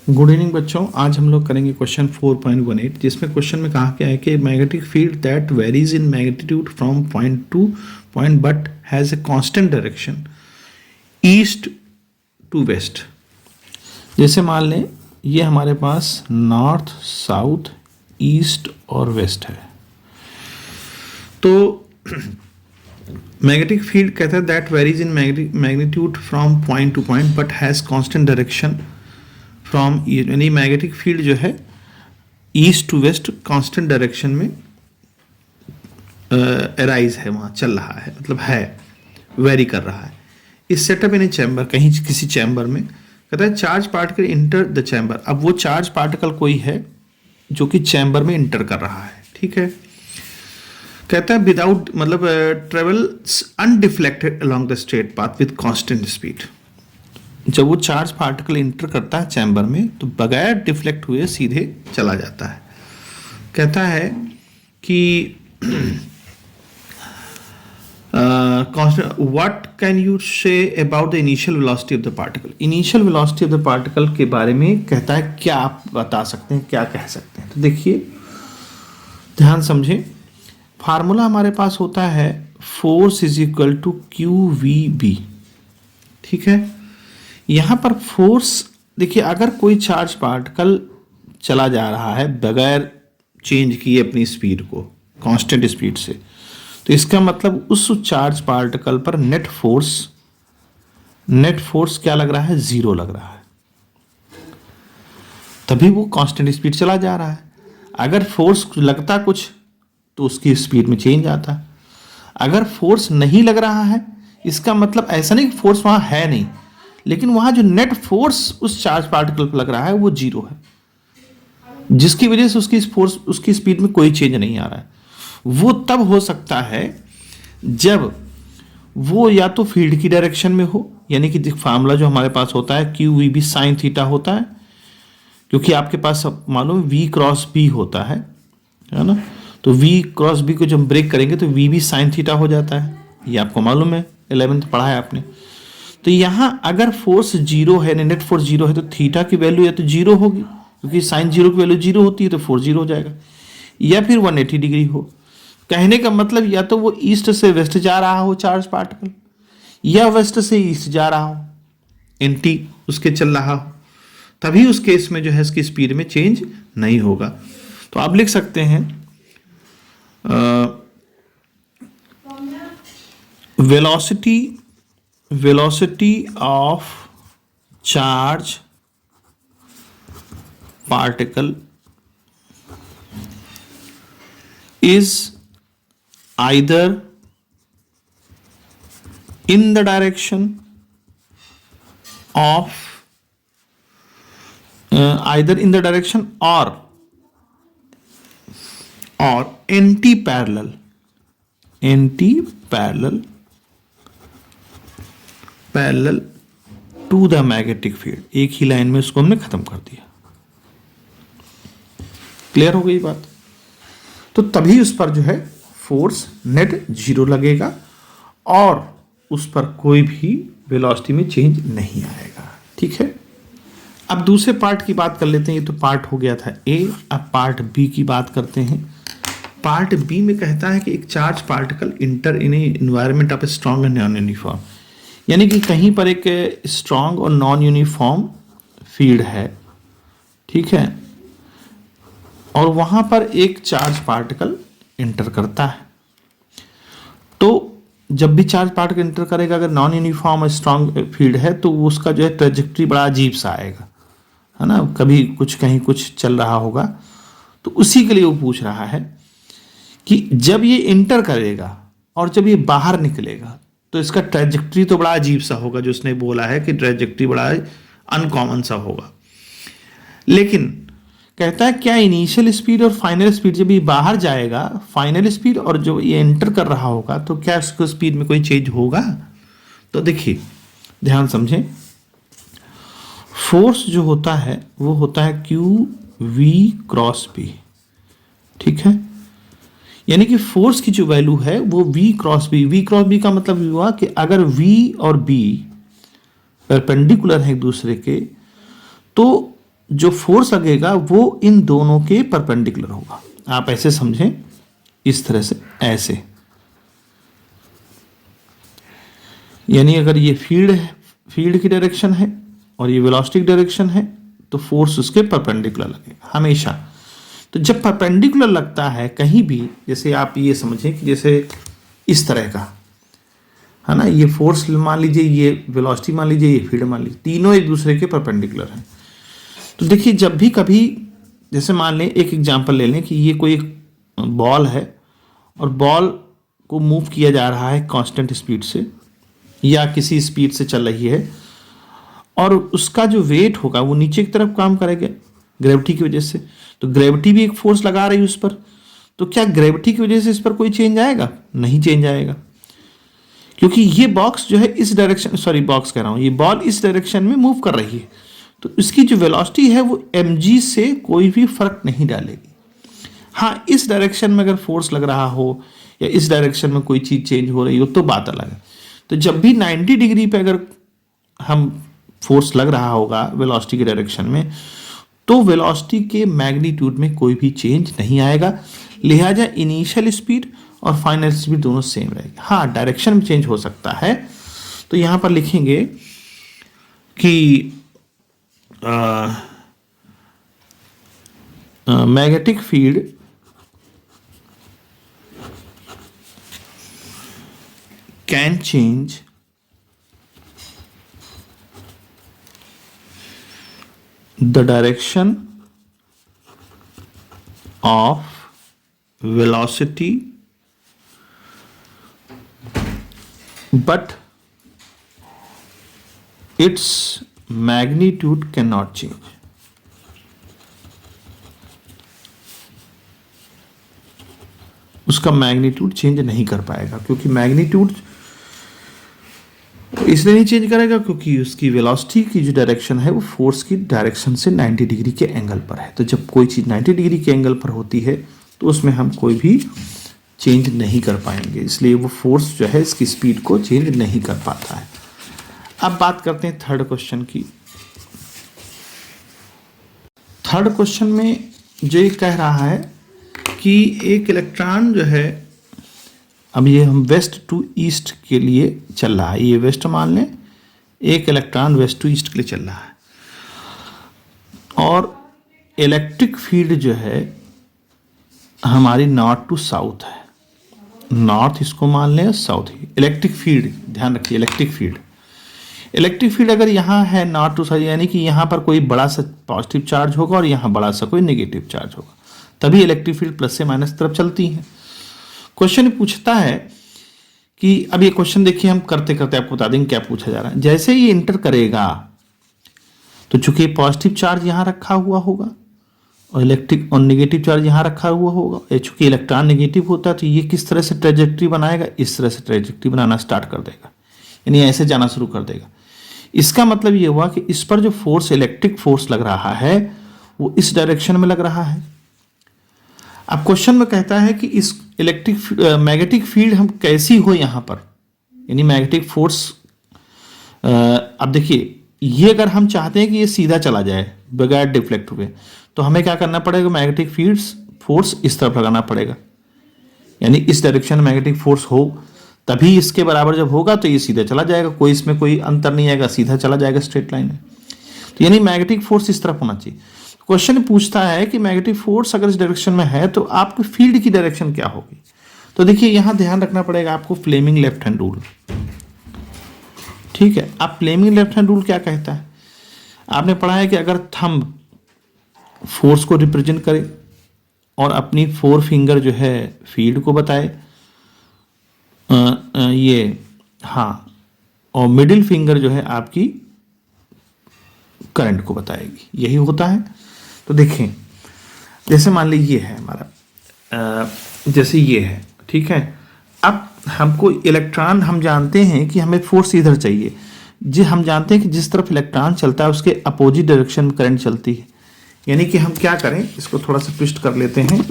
Good evening बच्चों, आज हम लोग करेंगे क्वेश्चन 4.18 जिसमें क्वेश्चन में कहा गया है कि magnetic field that varies in magnitude from point to point but has a constant direction east to west. जैसे मान लें ये हमारे पास नॉर्थ, साउथ, ईस्ट और वेस्ट है। तो मैग्नेटिक फील्ड कहता है that varies in magnitude from point to point but has constant direction from, यानी मैग्नेटिक फील्ड जो है east to west constant direction में अराइज है, वहाँ चल रहा है, मतलब है, वेरी कर रहा है। इस सेटअप इन चैम्बर, कहीं किसी चैम्बर में कहता है charge particle enter the chamber. अब वो चार्ज पार्टिकल कोई है जो कि चैम्बर में इंटर कर रहा है, ठीक है। कहता है विदाउट, मतलब travels undeflected along the straight path with constant speed. जब वो चार्ज पार्टिकल इंटर करता है चैम्बर में तो बगैर डिफ्लेक्ट हुए सीधे चला जाता है। कहता है कि what can you say about the initial velocity of the particle. Initial velocity of the particle के बारे में कहता है क्या आप बता सकते हैं, क्या कह सकते हैं। तो देखिए, ध्यान समझें, फार्मूला हमारे पास होता है force is equal to Q V B, ठीक है। यहाँ पर फोर्स देखिए, अगर कोई चार्ज पार्टिकल चला जा रहा है बगैर चेंज किए अपनी स्पीड को कांस्टेंट स्पीड से, तो इसका मतलब उस चार्ज पार्टिकल पर नेट फोर्स क्या लग रहा है, जीरो लग रहा है, तभी वो कांस्टेंट स्पीड चला जा रहा है। अगर फोर्स लगता कुछ तो उसकी स्पीड में चेंज आता। अगर फोर्स नहीं लग रहा है, इसका मतलब ऐसा नहीं कि फोर्स वहां है नहीं, लेकिन वहां जो नेट फोर्स उस चार्ज पार्टिकल पर लग रहा है वो जीरो है, जिसकी वजह से उसकी स्पीड में कोई चेंज नहीं आ रहा है। वो तब हो सकता है जब वो या तो फील्ड की डायरेक्शन में हो, यानी कि फार्मूला जो हमारे पास होता है Q V B sine theta होता है, क्योंकि आपके पास मालूम वी क्रॉस बी होता है ना। तो वी क्रॉस बी को जब ब्रेक करेंगे तो वी बी साइन थीटा हो जाता है, ये आपको मालूम है, 11th पढ़ा है आपने। तो यहां अगर फोर्स जीरो है, नेट फोर्स जीरो है, तो थीटा की वैल्यू या तो जीरो होगी, क्योंकि साइन जीरो की वैल्यू जीरो होती है, तो फोर्स जीरो हो जाएगा, या फिर 180 डिग्री हो। कहने का मतलब या तो वो ईस्ट से वेस्ट जा रहा हो चार्ज पार्टिकल, या वेस्ट से ईस्ट जा रहा हो, एंटी उसके चल रहा हो, तभी उस केस में जो है इसकी स्पीड में चेंज नहीं होगा। तो आप लिख सकते हैं velocity of charge particle is either in the direction of or anti-parallel to the magnetic field. एक ही लाइन में उसको हमने खत्म कर दिया। क्लियर हो गई बात। तो तभी उस पर जो है फोर्स नेट जीरो लगेगा और उस पर कोई भी वेलोसिटी में चेंज नहीं आएगा, ठीक है। अब दूसरे पार्ट की बात कर लेते हैं। ये तो पार्ट हो गया था ए, अब पार्ट बी की बात करते हैं। पार्ट बी में कहता है कि एक charge particle inter in environment of a strong and non uniform, यानी कि कहीं पर एक स्ट्रॉन्ग और नॉन यूनिफॉर्म फील्ड है, ठीक है, और वहां पर एक चार्ज पार्टिकल इंटर करता है। तो जब भी चार्ज पार्टिकल इंटर करेगा, अगर नॉन यूनिफॉर्म और स्ट्रॉन्ग फील्ड है तो उसका जो है ट्रेजेक्ट्री बड़ा अजीब सा आएगा, है ना, कभी कुछ कहीं कुछ चल रहा होगा। तो उसी के लिए वो पूछ रहा है कि जब ये इंटर करेगा और जब ये बाहर निकलेगा तो इसका ट्रेजेक्ट्री तो बड़ा अजीब सा होगा। जो उसने बोला है कि ट्रेजेक्ट्री बड़ा अनकॉमन सा होगा। लेकिन कहता है क्या इनिशियल स्पीड और फाइनल स्पीड, जब ये बाहर जाएगा फाइनल स्पीड और जो ये एंटर कर रहा होगा, तो क्या उसको स्पीड में कोई चेंज होगा। तो देखिए, ध्यान समझें, फोर्स जो होता है वो होता है क्यू वी क्रॉस बी, ठीक है। यानी कि फोर्स की जो वैल्यू है वो v क्रॉस बी का मतलब हुआ कि अगर v और b परपेंडिकुलर है एक दूसरे के, तो जो फोर्स लगेगा वो इन दोनों के परपेंडिकुलर होगा। आप ऐसे समझें, इस तरह से, ऐसे, यानी अगर ये फील्ड है, फील्ड की डायरेक्शन है और ये वेलोसिटी की डायरेक्शन है, तो फोर्स उसके परपेंडिकुलर लगेगा हमेशा। तो जब परपेंडिकुलर लगता है कहीं भी, जैसे आप ये समझें कि जैसे इस तरह का है ना, ये फोर्स मान लीजिए, ये वेलोसिटी मान लीजिए, ये फील्ड मान लीजिए, तीनों एक दूसरे के परपेंडिकुलर हैं। तो देखिए जब भी कभी, जैसे मान लें, एक एग्जांपल ले लें कि ये कोई एक बॉल है और बॉल को मूव किया जा रहा है कांस्टेंट स्पीड से या किसी स्पीड से चल रही है, और उसका जो वेट होगा वो नीचे की तरफ काम करेगा ग्रेविटी की वजह से। तो ग्रेविटी भी एक फोर्स लगा रही है उस पर। तो क्या ग्रेविटी की वजह से इस पर कोई चेंज आएगा? नहीं चेंज आएगा, क्योंकि ये बॉक्स जो है इस डायरेक्शन, सॉरी बॉक्स कह रहा हूँ, ये बॉल इस डायरेक्शन में मूव कर रही है। तो इसकी जो वेलोसिटी है वो mg से कोई भी फर्क नहीं डालेगी। हाँ, इस डायरेक्शन में अगर फोर्स लग रहा हो या इस डायरेक्शन में कोई चीज़ चेंज हो रही हो तो बात अलग है। तो जब भी 90 डिग्री पे अगर हम फोर्स लग रहा होगा वेलोसिटी के डायरेक्शन में, तो वेलोसिटी के मैग्नीट्यूड में कोई भी चेंज नहीं आएगा। लिहाजा इनिशियल स्पीड और फाइनल स्पीड दोनों सेम रहेगी। हाँ, डायरेक्शन में चेंज हो सकता है। तो यहाँ पर लिखेंगे कि magnetic field can change the direction of velocity but its magnitude cannot change। उसका मैग्नीट्यूड चेंज नहीं कर पाएगा, क्योंकि मैग्नीट्यूड इसलिए नहीं चेंज करेगा क्योंकि उसकी वेलोसिटी की जो डायरेक्शन है वो फोर्स की डायरेक्शन से 90 डिग्री के एंगल पर है। तो जब कोई चीज़ 90 डिग्री के एंगल पर होती है तो उसमें हम कोई भी चेंज नहीं कर पाएंगे, इसलिए वो फोर्स जो है इसकी स्पीड को चेंज नहीं कर पाता है। अब बात करते हैं थर्ड क्वेश्चन की। थर्ड क्वेश्चन में जो ये कह रहा है कि एक इलेक्ट्रॉन जो है, अब ये हम वेस्ट टू ईस्ट के लिए चल रहा है, ये वेस्ट मान लें, एक इलेक्ट्रॉन वेस्ट टू ईस्ट के लिए चल रहा है, और इलेक्ट्रिक फील्ड जो है हमारी नॉर्थ टू साउथ है। नॉर्थ इसको मान लें, साउथ ही इलेक्ट्रिक फील्ड, ध्यान रखिए इलेक्ट्रिक फील्ड। इलेक्ट्रिक फील्ड अगर यहाँ है नॉर्थ टू साउथ, यानी कि यहाँ पर कोई बड़ा सा पॉजिटिव चार्ज होगा और यहाँ बड़ा सा कोई नेगेटिव चार्ज होगा, तभी इलेक्ट्रिक फील्ड प्लस से माइनस तरफ चलती है। क्वेश्चन पूछता है कि, अब ये क्वेश्चन देखिए हम करते करते आपको बता देंगे क्या पूछा जा रहा है। जैसे ये इंटर करेगा तो चूंकि पॉजिटिव चार्ज यहाँ रखा हुआ होगा और इलेक्ट्रिक और नेगेटिव चार्ज यहाँ रखा हुआ होगा, चूंकि इलेक्ट्रॉन नेगेटिव होता है तो ये किस तरह से ट्रेजेक्ट्री बनाएगा, इस तरह से ट्रेजेक्ट्री बनाना स्टार्ट कर देगा, यानी ऐसे जाना शुरू कर देगा। इसका मतलब ये हुआ कि इस पर जो फोर्स, इलेक्ट्रिक फोर्स लग रहा है वो इस डायरेक्शन में लग रहा है। अब क्वेश्चन में कहता है कि इस इलेक्ट्रिक मैग्नेटिक फील्ड हम कैसी हो यहाँ पर, यानी मैग्नेटिक फोर्स। अब देखिए ये अगर हम चाहते हैं कि ये सीधा चला जाए बगैर डिफ्लेक्ट हुए, तो हमें क्या करना पड़ेगा, मैग्नेटिक फील्ड फोर्स इस तरफ लगाना पड़ेगा, यानी इस डायरेक्शन में मैग्नेटिक फोर्स हो, तभी इसके बराबर जब होगा तो ये सीधा चला जाएगा, कोई इसमें कोई अंतर नहीं आएगा, सीधा चला जाएगा स्ट्रेट लाइन में। तो यानी मैग्नेटिक फोर्स इस तरफ होना चाहिए। क्वेश्चन पूछता है कि मैग्नेटिक फोर्स अगर इस डायरेक्शन में है तो आपकी फील्ड की डायरेक्शन क्या होगी। तो देखिए यहां ध्यान रखना पड़ेगा आपको फ्लेमिंग लेफ्ट हैंड रूल। ठीक है, अब फ्लेमिंग लेफ्ट हैंड रूल क्या कहता है, आपने पढ़ा है कि अगर थंब फोर्स को रिप्रेजेंट करे और अपनी 4 फिंगर जो है फील्ड को बताए, ये हाँ, और मिडिल फिंगर जो है आपकी करंट को बताएगी, यही होता है। तो देखें जैसे मान लीजिए ये है हमारा, जैसे ये है, ठीक है। अब हमको इलेक्ट्रॉन, हम जानते हैं कि हमें फोर्स इधर चाहिए, जी हम जानते हैं कि जिस तरफ इलेक्ट्रॉन चलता है उसके अपोजिट डायरेक्शन में करंट चलती है। यानी कि हम क्या करें, इसको थोड़ा सा ट्विस्ट कर लेते हैं,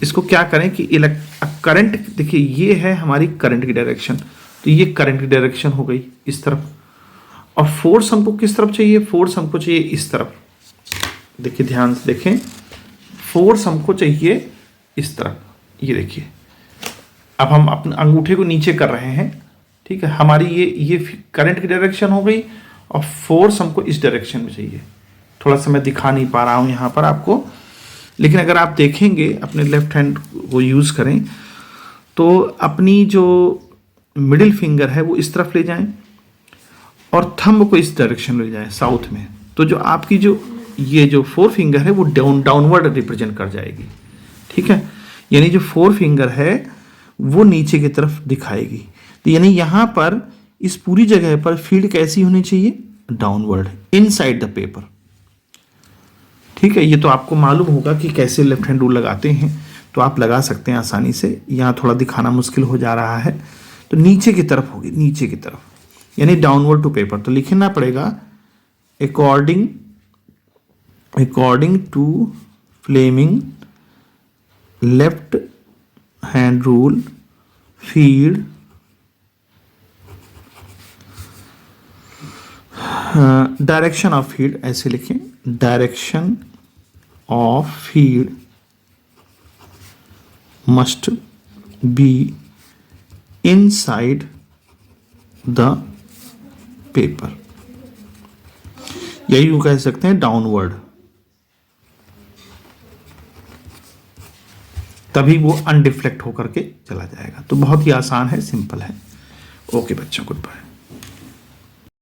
इसको क्या करें कि करंट, देखिए ये है हमारी करंट की डायरेक्शन, तो ये करंट की डायरेक्शन हो गई इस तरफ, और फोर्स हमको किस तरफ चाहिए, फोर्स हमको चाहिए इस तरफ। देखिए ध्यान से देखें, फोर्स हमको चाहिए इस तरफ, ये देखिए अब हम अपने अंगूठे को नीचे कर रहे हैं, ठीक है, हमारी ये करंट की डायरेक्शन हो गई और फोर्स हमको इस डायरेक्शन में चाहिए। थोड़ा सा मैं दिखा नहीं पा रहा हूँ यहाँ पर आपको, लेकिन अगर आप देखेंगे अपने लेफ्ट हैंड को यूज़ करें तो अपनी जो मिडिल फिंगर है वो इस तरफ ले जाएं और थंब को इस डायरेक्शन में ले जाएं साउथ में, तो जो आपकी ये जो फोर फिंगर है वो डाउनवर्ड रिप्रेजेंट कर जाएगी, ठीक है, यानी जो फोर फिंगर है वो नीचे की तरफ दिखाएगी। तो यानी यहाँ पर इस पूरी जगह पर फील्ड कैसी होनी चाहिए, डाउनवर्ड, इनसाइड द पेपर, ठीक है। ये तो आपको मालूम होगा कि कैसे लेफ्ट हैंड रूल लगाते हैं, तो आप लगा सकते हैं आसानी से। यहाँ थोड़ा दिखाना मुश्किल हो जा रहा है, तो नीचे की तरफ होगी, नीचे की तरफ यानी डाउनवर्ड टू पेपर। तो लिखना पड़ेगा according to Fleming left hand rule field direction of field, ऐसे लिखें, direction of field must be inside the paper, यही यूं कह सकते हैं डाउनवर्ड, तभी वो अनडिफ्लेक्ट होकर के चला जाएगा। तो बहुत ही आसान है, सिंपल है। ओके बच्चों, गुड बाय।